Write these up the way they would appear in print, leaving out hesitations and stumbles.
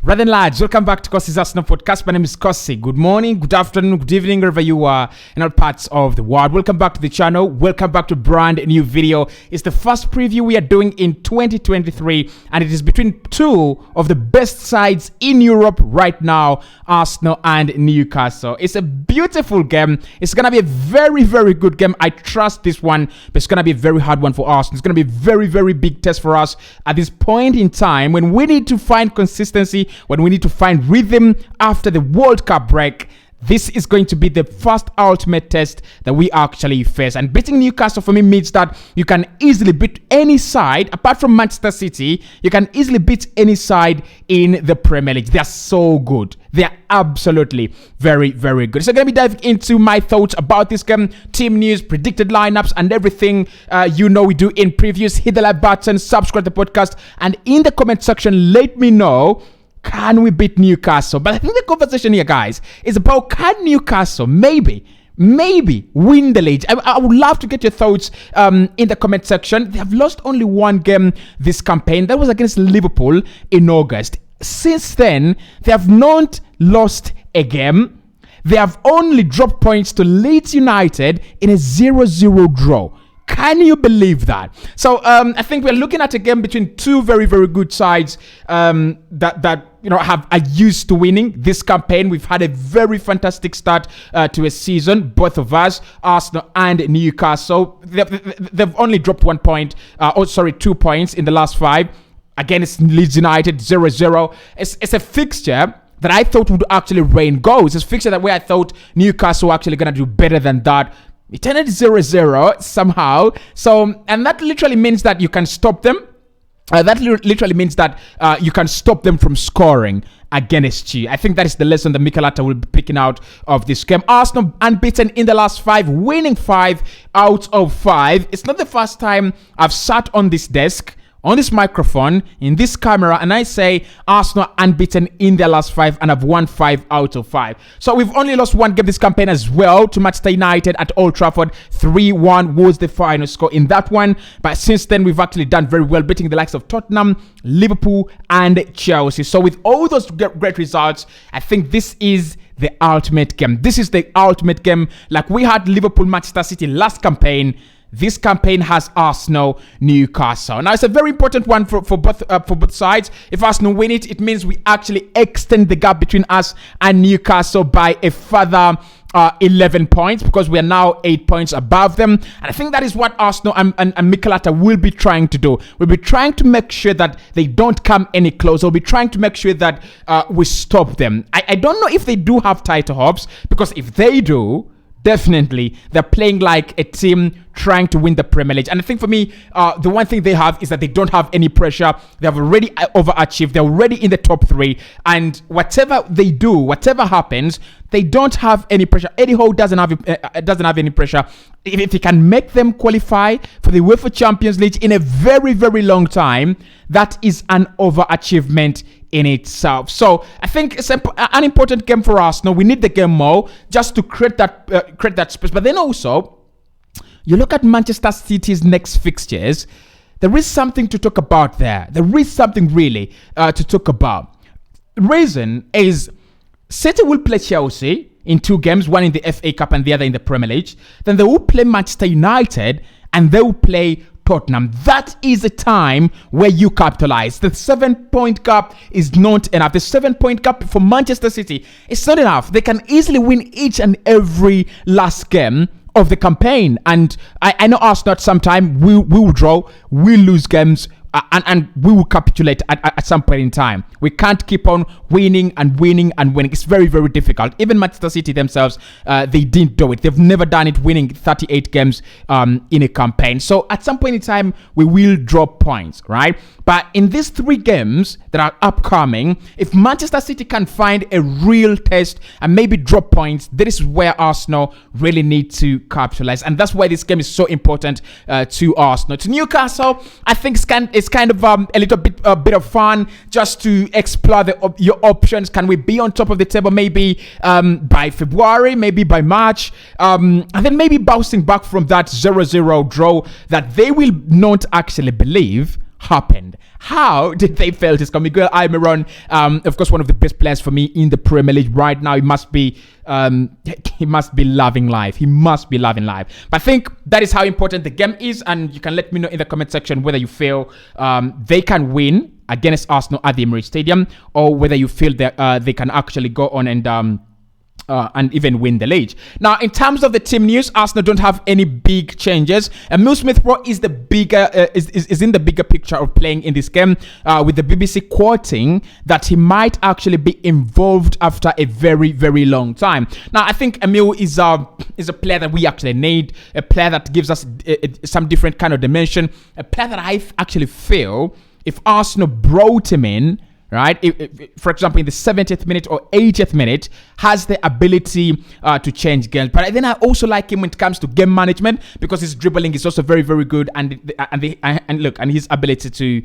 Brethren lads, welcome back to Cossy's Arsenal podcast. My name is Cossy. Good morning, good afternoon, good evening, wherever you are in all parts of the world. Welcome back to the channel. Welcome back to a brand new video. It's the first preview we are doing in 2023, and it is between two of the best sides in Europe right now, Arsenal and Newcastle. It's a beautiful game. It's going to be a very, very good game. I trust this one, but it's going to be a very hard one for Arsenal. It's going to be a very, very big test for us at this point in time when we need to find consistency, when we need to find rhythm after the World Cup break. This is going to be the first ultimate test that we actually face. And beating Newcastle for me means that you can easily beat any side, apart from Manchester City, you can easily beat any side in the Premier League. They're so good. They're absolutely very, very good. So I'm going to be diving into my thoughts about this game, team news, predicted lineups, and everything we do in previews. Hit the like button, subscribe to the podcast, and in the comment section, let me know, can we beat Newcastle? But I think the conversation here, guys, is about, can Newcastle maybe win the league? I would love to get your thoughts in the comment section. They have lost only one game this campaign. That was against Liverpool in August. Since then, they have not lost a game. They have only dropped points to Leeds United in a 0-0 draw. Can you believe that? So I think we're looking at a game between two very, very good sides that are used to winning this campaign. We've had a very fantastic start to a season, both of us, Arsenal and Newcastle. They've only dropped 2 points in the last 5. Again, it's Leeds United 0-0. It's a fixture that I thought would actually rain goals. It's a fixture that where I thought Newcastle were actually going to do better than that. It ended 0-0 somehow. So, and that literally means that you can stop them. That literally means that you can stop them from scoring against you. I think that is the lesson that Mikel Arteta will be picking out of this game. Arsenal unbeaten in the last 5, winning 5 out of 5. It's not the first time I've sat on this desk, on this microphone, in this camera, and I say Arsenal unbeaten in their last 5 and have won 5 out of 5. So we've only lost one game this campaign as well to Manchester United at Old Trafford. 3-1 was the final score in that one. But since then, we've actually done very well, beating the likes of Tottenham, Liverpool, and Chelsea. So with all those great results, I think this is the ultimate game. This is the ultimate game. Like we had Liverpool, Manchester City last campaign. This campaign has Arsenal, Newcastle. Now, it's a very important one for both sides. If Arsenal win it, it means we actually extend the gap between us and Newcastle by a further 11 points, because we are now 8 points above them. And I think that is what Arsenal and Mikel Arteta will be trying to do. We'll be trying to make sure that they don't come any closer. We'll be trying to make sure that we stop them. I don't know if they do have title hopes, because if they do, definitely they're playing like a team trying to win the Premier League. And I think for me, the one thing they have is that they don't have any pressure. They have already overachieved. They're already in the top 3. And whatever they do, whatever happens, they don't have any pressure. Eddie Howe doesn't have any pressure. If he can make them qualify for the UEFA Champions League in a very, very long time, that is an overachievement in itself. So I think it's an important game for Arsenal. We need the game more just to create that space. But then also, you look at Manchester City's next fixtures, there is something to talk about there. There is something really to talk about. The reason is City will play Chelsea in 2 games, one in the FA Cup and the other in the Premier League. Then they will play Manchester United and they will play Tottenham. That is a time where you capitalize. The 7-point gap is not enough. The 7-point gap for Manchester City is not enough. They can easily win each and every last game of the campaign. And I know Arsenal sometime we will draw, we'll lose games, and we will capitulate at some point in time. We can't keep on winning and winning and winning. It's very, very difficult. Even Manchester City themselves, they didn't do it. They've never done it, winning 38 games in a campaign. So at some point in time, we will drop points, right? But in these 3 games that are upcoming, if Manchester City can find a real test and maybe drop points, that is where Arsenal really need to capitalize. And that's why this game is so important to Arsenal. To Newcastle, I think it's kind of a little bit of fun just to explore your options. Can we be on top of the table maybe by February, maybe by March, and then maybe bouncing back from that 0-0 draw that they will not actually believe happened. How did they fail this game? Miguel Almiron, of course, one of the best players for me in the Premier League right now. He must be loving life. He must be loving life. But I think that is how important the game is, and you can let me know in the comment section whether you feel they can win against Arsenal at the Emirates Stadium, or whether you feel that they can actually go on and even win the league. Now, in terms of the team news, Arsenal don't have any big changes. Emile Smith-Rowe is the bigger is in the bigger picture of playing in this game, with the BBC quoting that he might actually be involved after a very, very long time. Now, I think Emile is a player that we actually need, a player that gives us some different kind of dimension, a player that I actually feel if Arsenal brought him in, right, if, for example, in the 70th minute or 80th minute, has the ability to change games. But then I also like him when it comes to game management, because his dribbling is also very, very good, and his ability to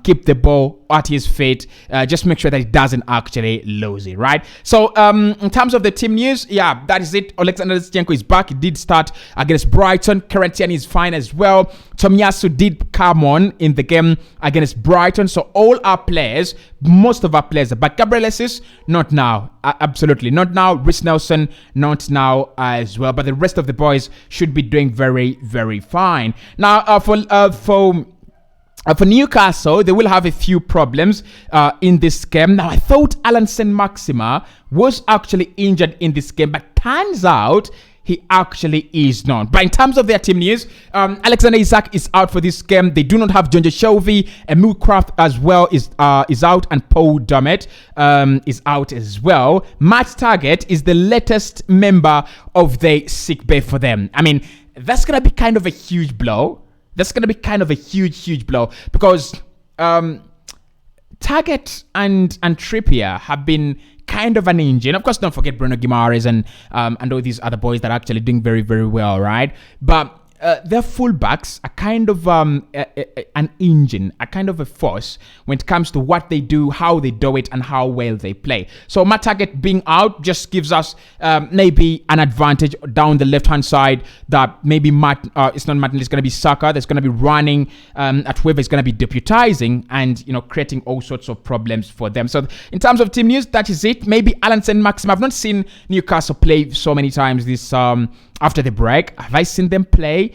keep the ball at his feet, just make sure that he doesn't actually lose it, right? So in terms of the team news, yeah, that is it. Alexander Zinchenko is back. He did start against Brighton. Kvaratskhelia is fine as well. Tomiyasu did come on in the game against Brighton. So all our players, most of our players, but Gabriel Jesus, not now. Absolutely not now. Rhys Nelson, not now as well. But the rest of the boys should be doing very, very fine. Now, for Newcastle, they will have a few problems in this game. Now, I thought Alan Saint-Maximin was actually injured in this game, but turns out he actually is not. But in terms of their team news, Alexander Isak is out for this game. They do not have Jonjo Shelvey. Emil Kraft as well is out, and Paul Dummett is out as well. Matt Targett is the latest member of the sick bay for them. I mean, that's going to be kind of a huge blow. That's going to be kind of a huge blow, because Targett and Trippier have been kind of an engine. Of course, don't forget Bruno Guimaraes and all these other boys that are actually doing very, very well, right? But their fullbacks are kind of an engine, a kind of a force when it comes to what they do, how they do it, and how well they play. So Matt Targett being out just gives us maybe an advantage down the left-hand side, that maybe it's not Martinelli, it's going to be Saka that's going to be running at whoever is going to be deputizing, and creating all sorts of problems for them. So in terms of team news, that is it. Maybe Alan Saint-Maximin. I've not seen Newcastle play so many times this after the break. Have I seen them play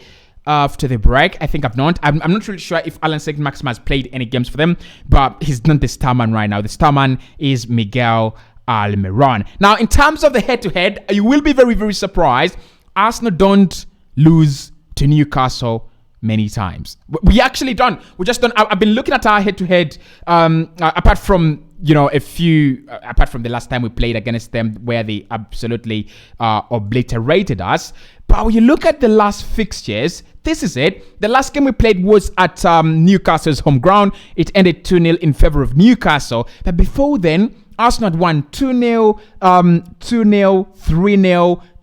after the break? I think I've not. I'm not really sure if Alan Saint-Maximin has played any games for them, but he's not the star man right now. The star man is Miguel Almiron. Now, in terms of the head-to-head, you will be very, very surprised. Arsenal don't lose to Newcastle many times. We actually don't. We just don't. I've been looking at our head-to-head, apart from apart from the last time we played against them, where they absolutely obliterated us. But when you look at the last fixtures, this is it. The last game we played was at Newcastle's home ground. It ended 2-0 in favor of Newcastle. But before then, Arsenal had won 2-0, 2-0, 3-0,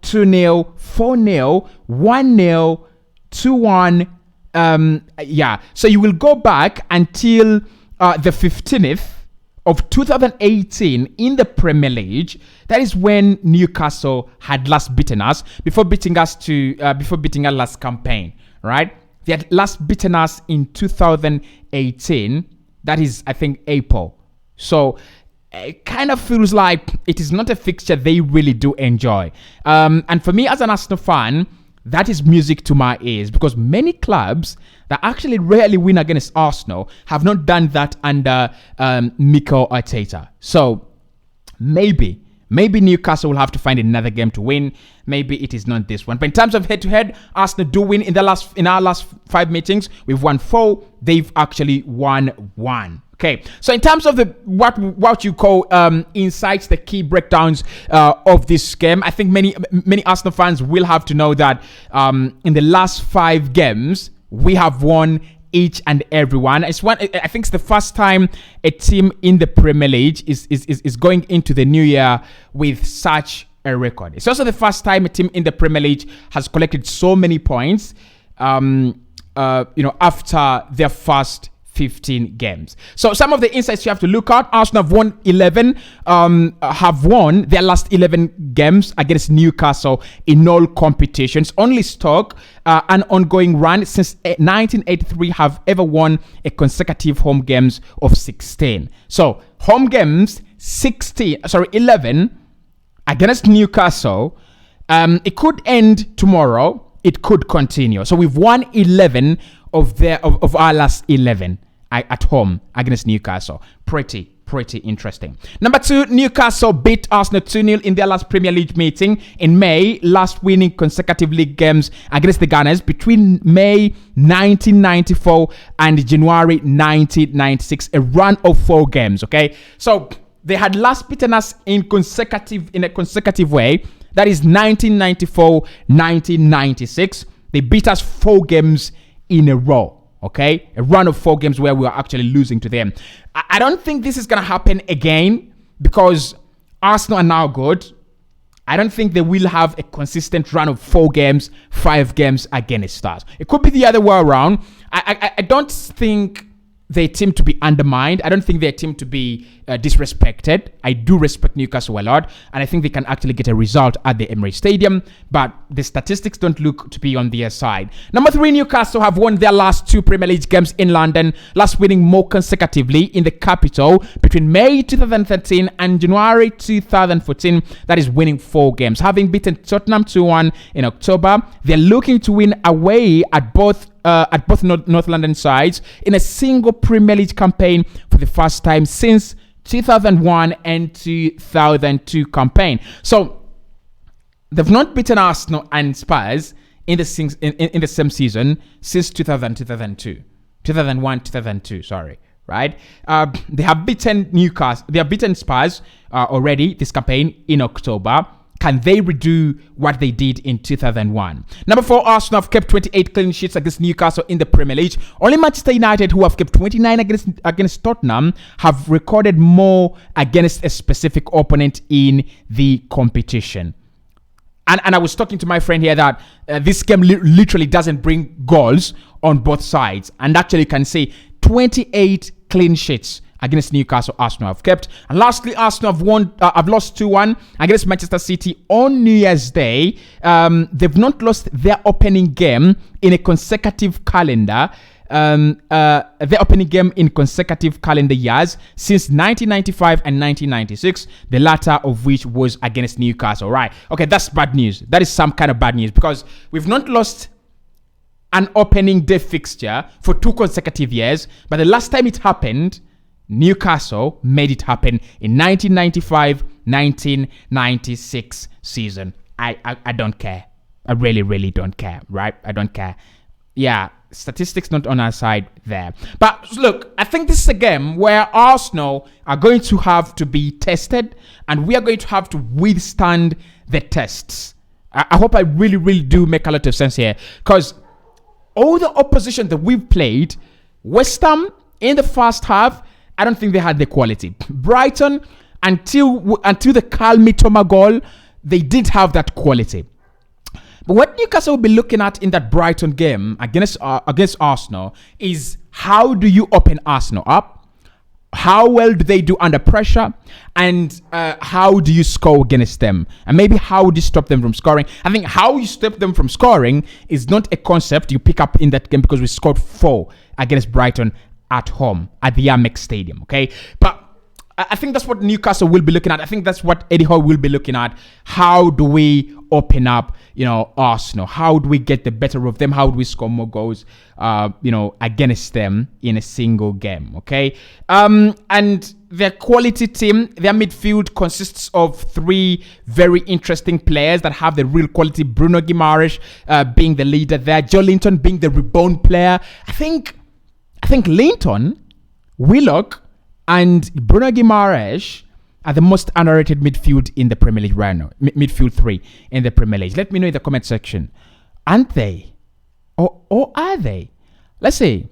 2-0, 4-0, 1-0, 2-1. So you will go back until the 15th of 2018 in the Premier League. That is when Newcastle had last beaten us, before beating us our last campaign, right? They had last beaten us in 2018. That is, I think, April. So it kind of feels like it is not a fixture they really do enjoy. And for me as an Arsenal fan, that is music to my ears, because many clubs that actually rarely win against Arsenal have not done that under Mikel Arteta. So maybe Newcastle will have to find another game to win. Maybe it is not this one. But in terms of head-to-head, Arsenal do win in our last 5 meetings. We've won 4. They've actually won 1. Okay, so in terms of the what you call insights, the key breakdowns of this game, I think many Arsenal fans will have to know that in the last 5 games we have won each and every one. I think it's the first time a team in the Premier League is going into the new year with such a record. It's also the first time a team in the Premier League has collected so many points after their first 15 games. So some of the insights you have to look at: Arsenal have won 11, have won their last 11 games against Newcastle in all competitions. Only Stoke, an ongoing run since 1983, have ever won a consecutive home games of 16. So home games 11 against Newcastle. It could end tomorrow. It could continue. So we've won 11 of our last 11 at home against Newcastle. Pretty interesting. Number 2, Newcastle beat Arsenal 2-0 in their last Premier League meeting in May, last winning consecutive league games against the Gunners between May 1994 and January 1996, a run of 4 games, okay? So they had last beaten us in a consecutive way. That is 1994, 1996. They beat us 4 games in a row, okay? A run of 4 games where we were actually losing to them. I don't think this is going to happen again because Arsenal are now good. I don't think they will have a consistent run of 4 games, 5 games against us. It could be the other way around. I don't think they team to be undermined. I don't think they team to be disrespected. I do respect Newcastle a lot, and I think they can actually get a result at the Emirates Stadium, but the statistics don't look to be on their side. Number 3, Newcastle have won their last 2 Premier League games in London, last winning more consecutively in the capital between May 2013 and January 2014. That is winning 4 games. Having beaten Tottenham 2-1 in October, they're looking to win away at both North London sides in a single Premier League campaign for the first time since 2001 and 2002 campaign. So they've not beaten Arsenal and Spurs in the same season since 2001-2002. Sorry, right? They have beaten Newcastle. They have beaten Spurs already this campaign in October. Can they redo what they did in 2001? Number 4, Arsenal have kept 28 clean sheets against Newcastle in the Premier League. Only Manchester United, who have kept 29 against Tottenham, have recorded more against a specific opponent in the competition. And I was talking to my friend here that this game literally doesn't bring goals on both sides. And actually, you can say 28 clean sheets against Newcastle, Arsenal have kept. And lastly, Arsenal have lost 2-1 against Manchester City on New Year's Day. They've not lost their opening game in a consecutive calendar. Their opening game in consecutive calendar years since 1995 and 1996, the latter of which was against Newcastle. Right? Okay, that's bad news. That is some kind of bad news because we've not lost an opening day fixture for 2 consecutive years, but the last time it happened, Newcastle made it happen in 1995-1996 season. I don't care. I really don't care, right? I don't care. Yeah, statistics not on our side there. But look, I think this is a game where Arsenal are going to have to be tested and we are going to have to withstand the tests. I hope I really do make a lot of sense here because all the opposition that we've played, West Ham in the first half, I don't think they had the quality. Brighton, until the Carl Mitoma goal, they did have that quality. But what Newcastle will be looking at in that Brighton game against Arsenal is how do you open Arsenal up? How well do they do under pressure? And how do you score against them? And maybe how do you stop them from scoring? I think how you stop them from scoring is not a concept you pick up in that game because we scored 4 against Brighton at home at the Amex Stadium, okay? But I think that's what Newcastle will be looking at. I think that's what Eddie Howe will be looking at. How do we open up, Arsenal? How do we get the better of them? How do we score more goals, against them in a single game, okay? And their quality team, their midfield consists of 3 very interesting players that have the real quality. Bruno Guimaraes being the leader there. Joe Linton being the reborn player. I think Linton, Willock, and Bruno Guimaraes are the most underrated midfield in the Premier League right now. Midfield 3 in the Premier League. Let me know in the comment section. Aren't they? Or are they? Let's see.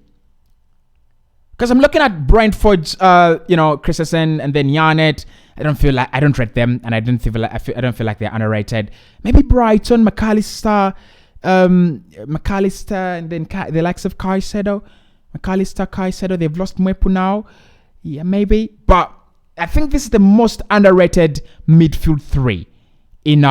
Because I'm looking at Brentford's, Christensen and then Yarnett. I don't rate them, and I don't feel like they're underrated. Maybe Brighton, McAllister, and then the likes of Caicedo. McAllister, Caicedo, they've lost Mwepu now. Yeah, maybe. But I think this is the most underrated midfield three in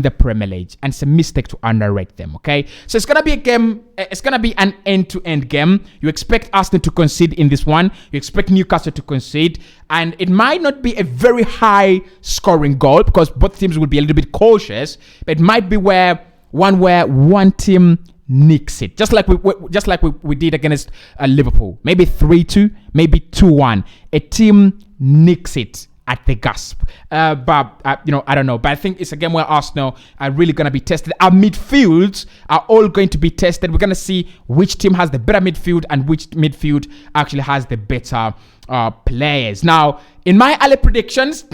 the Premier League, and it's a mistake to underrate them. Okay, so it's gonna be a game. It's gonna be an end-to-end game. You expect Arsenal to concede in this one. You expect Newcastle to concede, and it might not be a very high-scoring goal because both teams will be a little bit cautious. But it might be where one team nicks it, just like we did against Liverpool. Maybe 3-2, maybe 2-1. A team nicks it at the gasp. But I don't know. But I think it's a game where Arsenal are really going to be tested. Our midfields are all going to be tested. We're going to see which team has the better midfield and which midfield actually has the better players. Now, in my early predictions,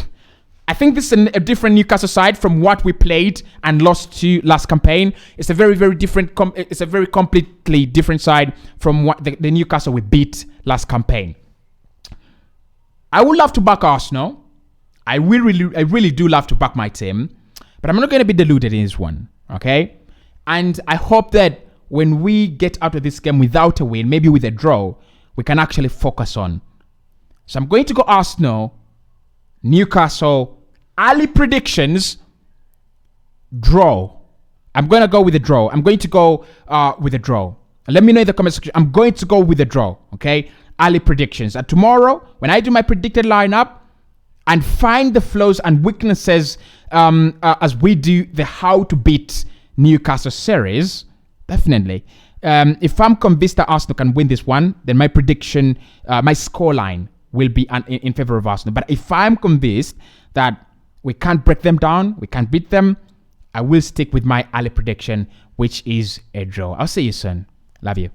I think this is a different Newcastle side from what we played and lost to last campaign. It's a very, very different. It's a very completely different side from what the Newcastle we beat last campaign. I would love to back Arsenal. I really do love to back my team, but I'm not going to be deluded in this one, okay? And I hope that when we get out of this game without a win, maybe with a draw, we can actually focus on. So I'm going to go Arsenal, Newcastle, early predictions, draw. I'm going to go with a draw. I'm going to go with a draw. Let me know in the comment section. I'm going to go with a draw, okay? Early predictions. And tomorrow, when I do my predicted lineup and find the flaws and weaknesses as we do the how to beat Newcastle series, definitely. If I'm convinced that Arsenal can win this one, then my prediction, my scoreline will be in favor of Arsenal. But if I'm convinced that we can't break them down, we can't beat them, I will stick with my early prediction, which is a draw. I'll see you soon. Love you.